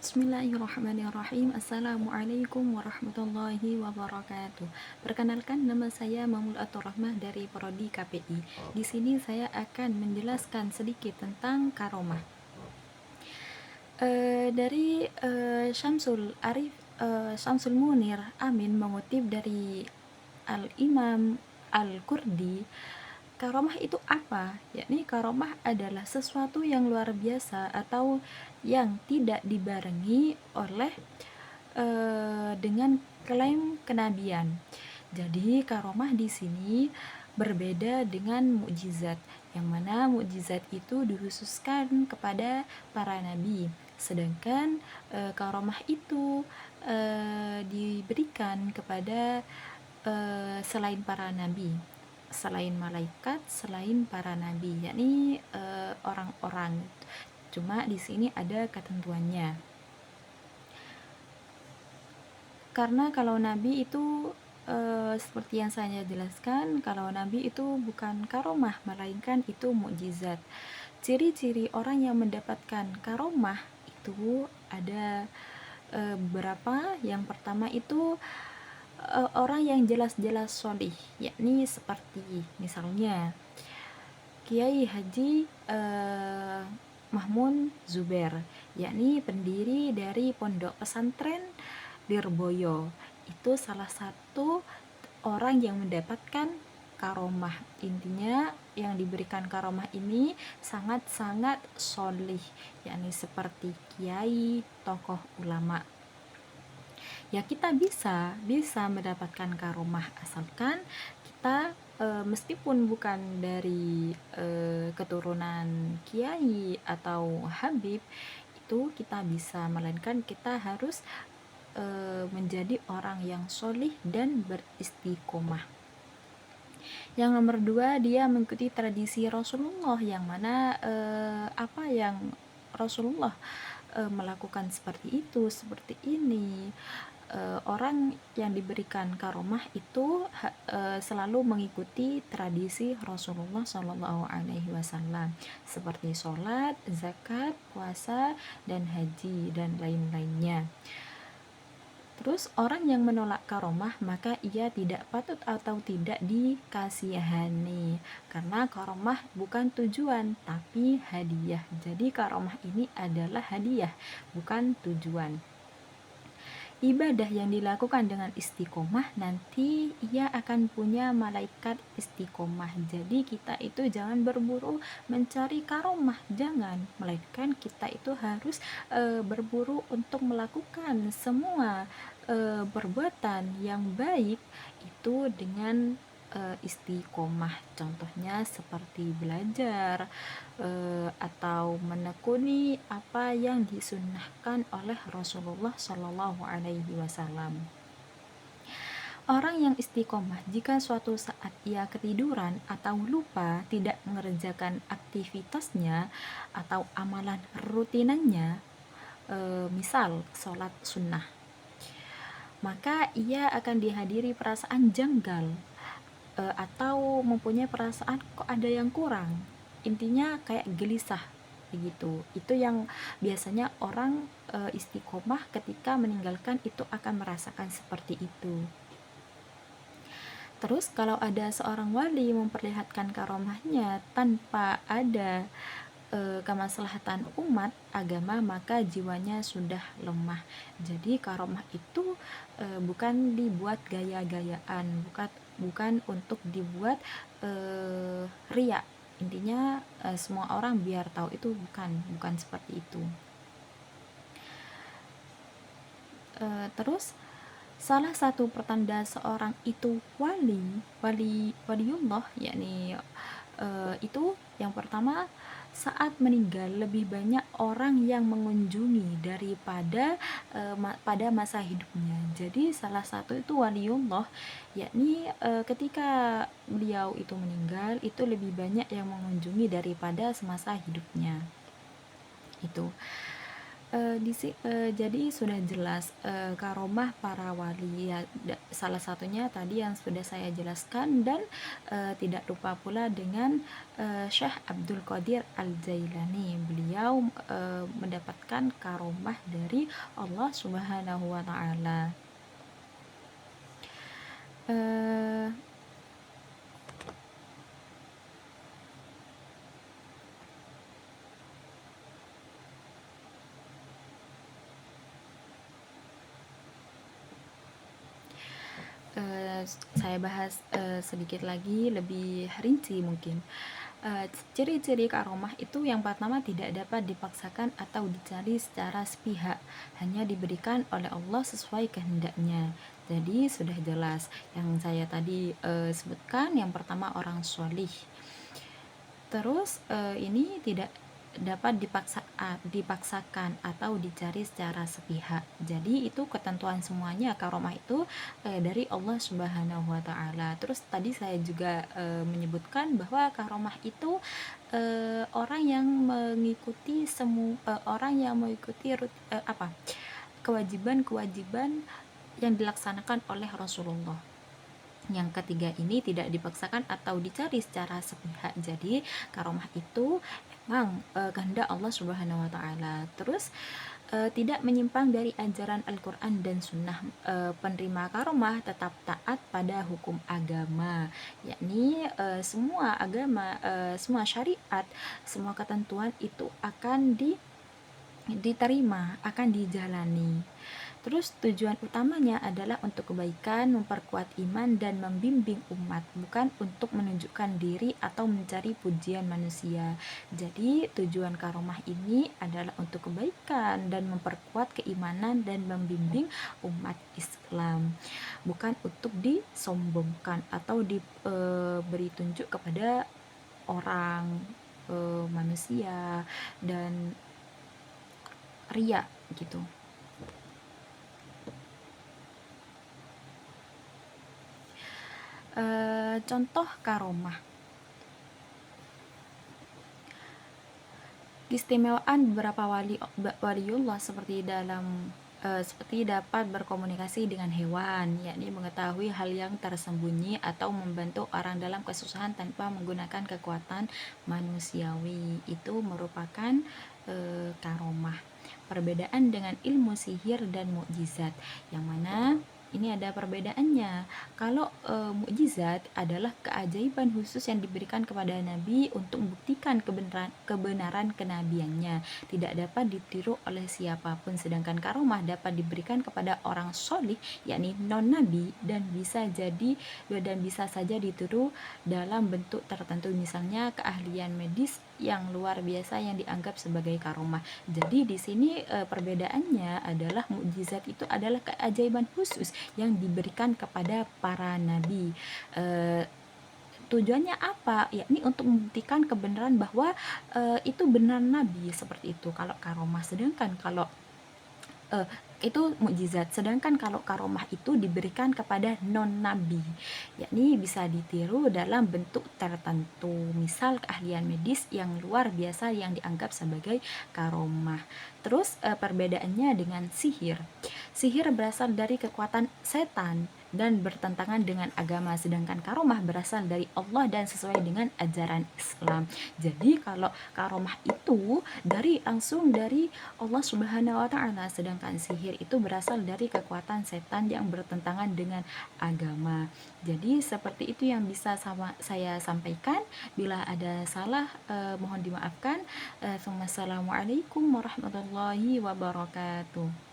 Bismillahirrahmanirrahim. Assalamualaikum warahmatullahi wabarakatuh. Perkenalkan, nama saya Mamul Atur-Rahmah dari Prodi KPI. Di sini saya akan menjelaskan sedikit tentang karomah. Dari Syamsul Munir Amin mengutip dari Al-Imam Al-Qurdi, karomah itu apa? Yakni karomah adalah sesuatu yang luar biasa atau yang tidak dibarengi oleh dengan klaim kenabian. Jadi karomah di sini berbeda dengan mukjizat, yang mana mukjizat itu dikhususkan kepada para nabi. Sedangkan karomah itu diberikan kepada selain para nabi, selain malaikat, selain para nabi, yakni orang-orang. Cuma di sini ada ketentuannya. Karena kalau nabi itu seperti yang saya jelaskan, kalau nabi itu bukan karomah, melainkan itu mukjizat. Ciri-ciri orang yang mendapatkan karomah itu ada beberapa. Yang pertama itu orang yang jelas-jelas sholih, yakni seperti misalnya Kiai Haji Mahmud Zuber, yakni pendiri dari Pondok Pesantren Lirboyo. Itu salah satu orang yang mendapatkan karomah. Intinya yang diberikan karomah ini sangat-sangat sholih, yakni seperti kiai, tokoh ulama. Ya, kita bisa mendapatkan karomah asalkan kita meskipun bukan dari keturunan kiai atau habib, itu kita bisa, melainkan kita harus menjadi orang yang sholih dan beristiqomah. Yang nomor 2, dia mengikuti tradisi Rasulullah, yang mana apa yang Rasulullah melakukan seperti itu, seperti ini. Orang yang diberikan karomah itu selalu mengikuti tradisi Rasulullah SAW, seperti sholat, zakat, puasa, dan haji, dan lain-lainnya. Terus orang yang menolak karomah, maka ia tidak patut atau tidak dikasihani, karena karomah bukan tujuan tapi hadiah. Jadi karomah ini adalah hadiah, bukan tujuan. Ibadah yang dilakukan dengan istiqomah, nanti ia akan punya malaikat istiqomah. Jadi kita itu jangan berburu mencari karomah, jangan, melainkan kita itu harus berburu untuk melakukan semua perbuatan yang baik itu dengan istiqomah. Contohnya seperti belajar atau menekuni apa yang disunnahkan oleh Rasulullah SAW. Orang yang istiqomah, jika suatu saat ia ketiduran atau lupa tidak mengerjakan aktivitasnya atau amalan rutinannya, misal sholat sunnah, maka ia akan dihadiri perasaan janggal atau mempunyai perasaan kok ada yang kurang. Intinya kayak gelisah begitu. Itu yang biasanya orang istiqomah ketika meninggalkan itu akan merasakan seperti itu. Terus kalau ada seorang wali memperlihatkan karomahnya tanpa ada kemaslahatan umat agama, maka jiwanya sudah lemah. Jadi karomah itu bukan dibuat gaya-gayaan, bukan untuk dibuat riya. Intinya semua orang biar tahu, itu bukan seperti itu. Terus salah satu pertanda seorang itu waliullah, yakni itu yang pertama, saat meninggal lebih banyak orang yang mengunjungi daripada pada masa hidupnya. Jadi salah satu itu waliullah, yakni ketika beliau itu meninggal, itu lebih banyak yang mengunjungi daripada semasa hidupnya. Itu Jadi sudah jelas karomah para wali ya, salah satunya tadi yang sudah saya jelaskan, dan tidak lupa pula dengan Syekh Abdul Qadir Al-Jailani. Beliau mendapatkan karomah dari Allah Subhanahu wa taala. Eh, eh, saya bahas sedikit lagi lebih rinci mungkin. Ciri-ciri karomah itu yang pertama tidak dapat dipaksakan atau dicari secara sepihak, hanya diberikan oleh Allah sesuai kehendaknya. Jadi sudah jelas yang saya tadi sebutkan, yang pertama orang solih. Terus ini tidak dapat dipaksakan atau dicari secara sepihak. Jadi itu ketentuan semuanya karomah itu dari Allah Subhanahu wa taala. Terus tadi saya juga menyebutkan bahwa karomah itu orang yang mengikuti kewajiban-kewajiban yang dilaksanakan oleh Rasulullah. Yang ketiga ini tidak dipaksakan atau dicari secara sepihak. Jadi karomah itu emang kehendak Allah Subhanahu wa taala. Terus tidak menyimpang dari ajaran Al-Qur'an dan Sunnah. Penerima karomah tetap taat pada hukum agama, yakni semua agama, semua syariat, semua ketentuan itu akan diterima, akan dijalani. Terus tujuan utamanya adalah untuk kebaikan, memperkuat iman, dan membimbing umat, bukan untuk menunjukkan diri atau mencari pujian manusia. Jadi tujuan karomah ini adalah untuk kebaikan dan memperkuat keimanan dan membimbing umat Islam, bukan untuk disombongkan atau diberi tunjuk kepada orang, manusia, dan ria gitu. Contoh karomah. Keistimewaan beberapa waliullah seperti dapat berkomunikasi dengan hewan, yakni mengetahui hal yang tersembunyi atau membantu orang dalam kesusahan tanpa menggunakan kekuatan manusiawi. Itu merupakan karomah. Perbedaan dengan ilmu sihir dan mukjizat, yang mana ini ada perbedaannya. Kalau mukjizat adalah keajaiban khusus yang diberikan kepada Nabi untuk membuktikan kebenaran kenabiannya, tidak dapat ditiru oleh siapapun. Sedangkan karomah dapat diberikan kepada orang solih, yakni non nabi, dan bisa saja ditiru dalam bentuk tertentu, misalnya keahlian medis yang luar biasa yang dianggap sebagai karomah. Jadi di sini perbedaannya adalah mukjizat itu adalah keajaiban khusus yang diberikan kepada para nabi. Tujuannya apa? Yakni untuk membuktikan kebenaran bahwa itu benar nabi, seperti itu kalau karomah. Sedangkan kalau itu mukjizat. Sedangkan kalau karomah itu diberikan kepada non nabi, yakni bisa ditiru dalam bentuk tertentu, misal keahlian medis yang luar biasa yang dianggap sebagai karomah. Terus perbedaannya dengan sihir. Sihir berasal dari kekuatan setan dan bertentangan dengan agama, sedangkan karomah berasal dari Allah dan sesuai dengan ajaran Islam. Jadi kalau karomah itu langsung dari Allah Subhanahu wa taala, sedangkan sihir itu berasal dari kekuatan setan yang bertentangan dengan agama. Jadi seperti itu yang bisa saya sampaikan. Bila ada salah mohon dimaafkan. Assalamualaikum warahmatullahi wabarakatuh.